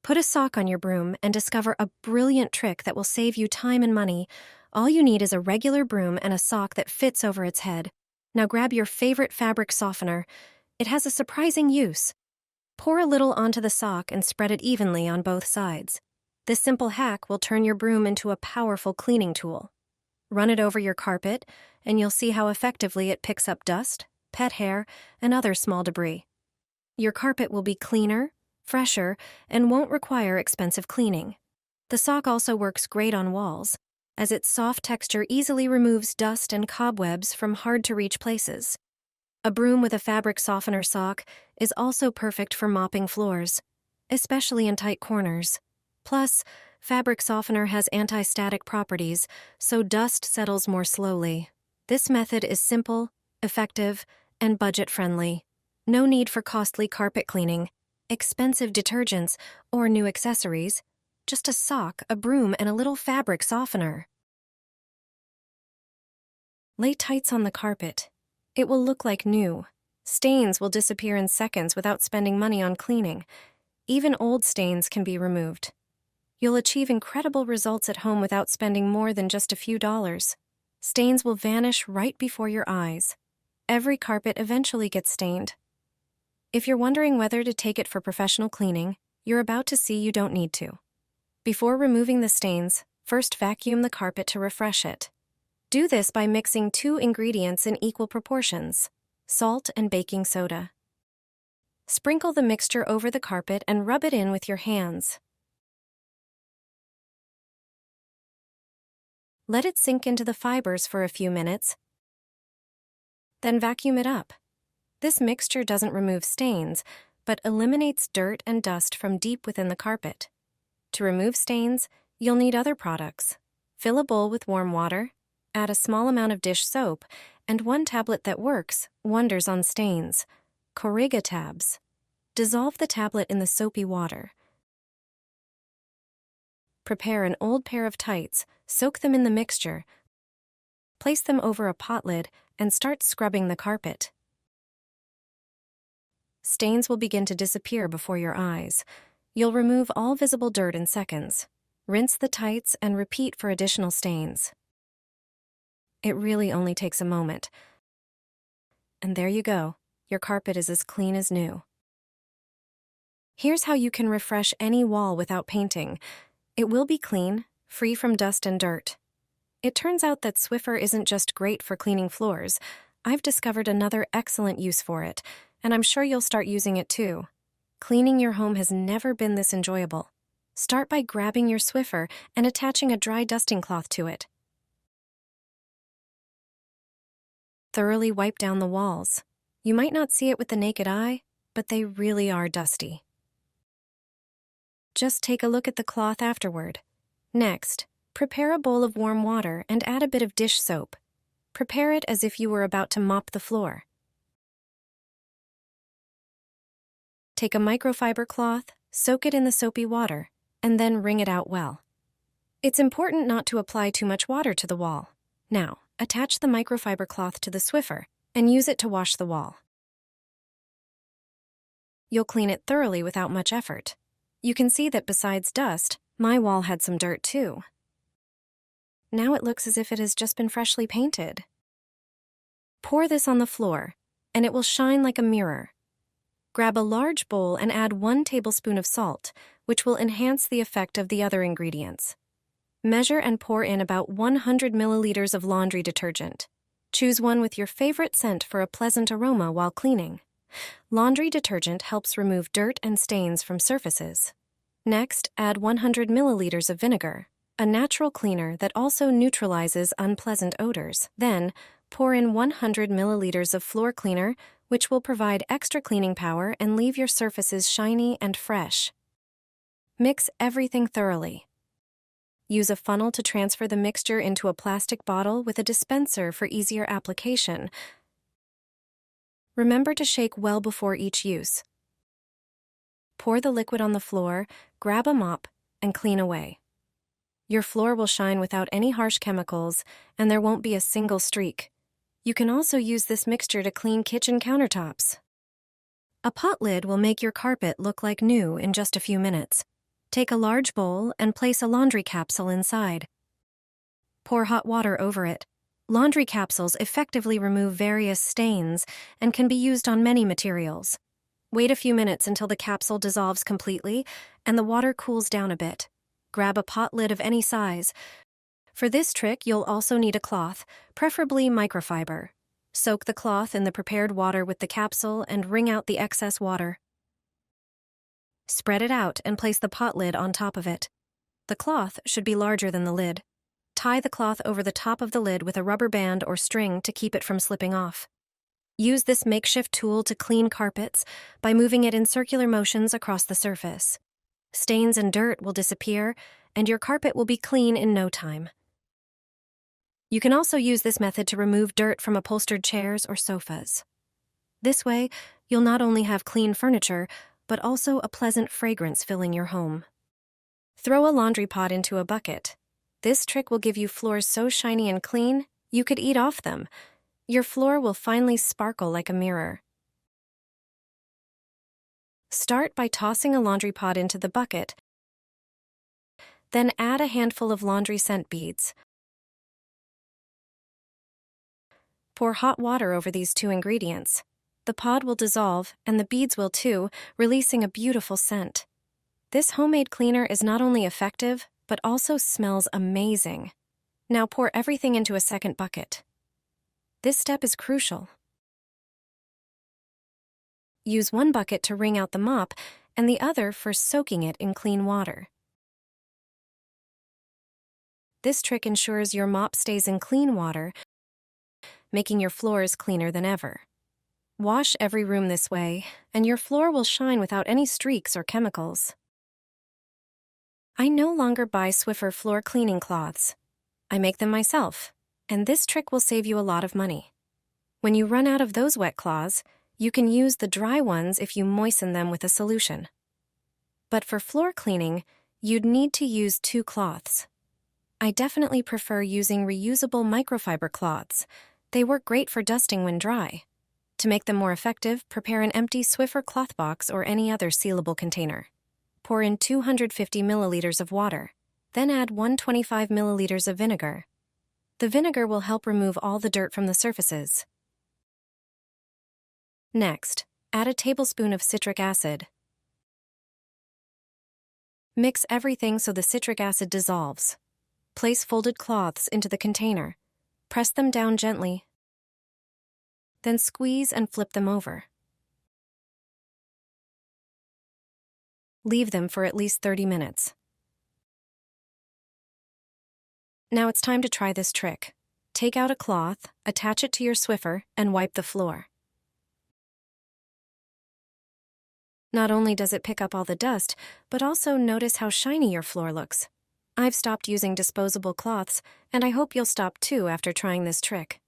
Put a sock on your broom and discover a brilliant trick that will save you time and money. All you need is a regular broom and a sock that fits over its head. Now grab your favorite fabric softener. It has a surprising use. Pour a little onto the sock and spread it evenly on both sides. This simple hack will turn your broom into a powerful cleaning tool. Run it over your carpet, and you'll see how effectively it picks up dust, pet hair, and other small debris. Your carpet will be cleaner, fresher, and won't require expensive cleaning. The sock also works great on walls, as its soft texture easily removes dust and cobwebs from hard-to-reach places. A broom with a fabric softener sock is also perfect for mopping floors, especially in tight corners. Plus, fabric softener has anti-static properties, so dust settles more slowly. This method is simple, effective, and budget-friendly. No need for costly carpet cleaning, expensive detergents, or new accessories. Just a sock, a broom, and a little fabric softener. Lay tights on the carpet. It will look like new. Stains will disappear in seconds without spending money on cleaning. Even old stains can be removed. You'll achieve incredible results at home without spending more than just a few dollars. Stains will vanish right before your eyes. Every carpet eventually gets stained. If you're wondering whether to take it for professional cleaning, you're about to see you don't need to. Before removing the stains, first vacuum the carpet to refresh it. Do this by mixing 2 ingredients in equal proportions: salt and baking soda. Sprinkle the mixture over the carpet and rub it in with your hands. Let it sink into the fibers for a few minutes, then vacuum it up. This mixture doesn't remove stains, but eliminates dirt and dust from deep within the carpet. To remove stains, you'll need other products. Fill a bowl with warm water, add a small amount of dish soap, and 1 tablet that works wonders on stains: Corriga tabs. Dissolve the tablet in the soapy water. Prepare an old pair of tights, soak them in the mixture, place them over a pot lid, and start scrubbing the carpet. Stains will begin to disappear before your eyes. You'll remove all visible dirt in seconds. Rinse the tights and repeat for additional stains. It really only takes a moment. And there you go. Your carpet is as clean as new. Here's how you can refresh any wall without painting. It will be clean, free from dust and dirt. It turns out that Swiffer isn't just great for cleaning floors. I've discovered another excellent use for it, and I'm sure you'll start using it too. Cleaning your home has never been this enjoyable. Start by grabbing your Swiffer and attaching a dry dusting cloth to it. Thoroughly wipe down the walls. You might not see it with the naked eye, but they really are dusty. Just take a look at the cloth afterward. Next, prepare a bowl of warm water and add a bit of dish soap. Prepare it as if you were about to mop the floor. Take a microfiber cloth, soak it in the soapy water, and then wring it out well. It's important not to apply too much water to the wall. Now, attach the microfiber cloth to the Swiffer and use it to wash the wall. You'll clean it thoroughly without much effort. You can see that besides dust, my wall had some dirt too. Now it looks as if it has just been freshly painted. Pour this on the floor, and it will shine like a mirror. Grab a large bowl and add 1 tablespoon of salt, which will enhance the effect of the other ingredients. Measure and pour in about 100 milliliters of laundry detergent. Choose one with your favorite scent for a pleasant aroma while cleaning. Laundry detergent helps remove dirt and stains from surfaces. Next, add 100 milliliters of vinegar, a natural cleaner that also neutralizes unpleasant odors. Then, pour in 100 milliliters of floor cleaner, which will provide extra cleaning power and leave your surfaces shiny and fresh. Mix everything thoroughly. Use a funnel to transfer the mixture into a plastic bottle with a dispenser for easier application. Remember to shake well before each use. Pour the liquid on the floor, grab a mop, and clean away. Your floor will shine without any harsh chemicals, and there won't be a single streak. You can also use this mixture to clean kitchen countertops. A pot lid will make your carpet look like new in just a few minutes. Take a large bowl and place a laundry capsule inside. Pour hot water over it. Laundry capsules effectively remove various stains and can be used on many materials. Wait a few minutes until the capsule dissolves completely and the water cools down a bit. Grab a pot lid of any size. For this trick, you'll also need a cloth, preferably microfiber. Soak the cloth in the prepared water with the capsule and wring out the excess water. Spread it out and place the pot lid on top of it. The cloth should be larger than the lid. Tie the cloth over the top of the lid with a rubber band or string to keep it from slipping off. Use this makeshift tool to clean carpets by moving it in circular motions across the surface. Stains and dirt will disappear, and your carpet will be clean in no time. You can also use this method to remove dirt from upholstered chairs or sofas. This way, you'll not only have clean furniture, but also a pleasant fragrance filling your home. Throw a laundry pod into a bucket. This trick will give you floors so shiny and clean, you could eat off them. Your floor will finally sparkle like a mirror. Start by tossing a laundry pod into the bucket. Then add a handful of laundry scent beads. Pour hot water over these two ingredients. The pod will dissolve, and the beads will too, releasing a beautiful scent. This homemade cleaner is not only effective, but also smells amazing. Now pour everything into a second bucket. This step is crucial. Use one bucket to wring out the mop, and the other for soaking it in clean water. This trick ensures your mop stays in clean water, making your floors cleaner than ever. Wash every room this way, and your floor will shine without any streaks or chemicals. I no longer buy Swiffer floor cleaning cloths. I make them myself, and this trick will save you a lot of money. When you run out of those wet cloths, you can use the dry ones if you moisten them with a solution. But for floor cleaning, you'd need to use two cloths. I definitely prefer using reusable microfiber cloths. They work great for dusting when dry. To make them more effective, prepare an empty Swiffer cloth box or any other sealable container. Pour in 250 milliliters of water. Then add 125 milliliters of vinegar. The vinegar will help remove all the dirt from the surfaces. Next, add a tablespoon of citric acid. Mix everything so the citric acid dissolves. Place folded cloths into the container. Press them down gently. Then squeeze and flip them over. Leave them for at least 30 minutes. Now it's time to try this trick. Take out a cloth, attach it to your Swiffer, and wipe the floor. Not only does it pick up all the dust, but also notice how shiny your floor looks. I've stopped using disposable cloths, and I hope you'll stop too after trying this trick.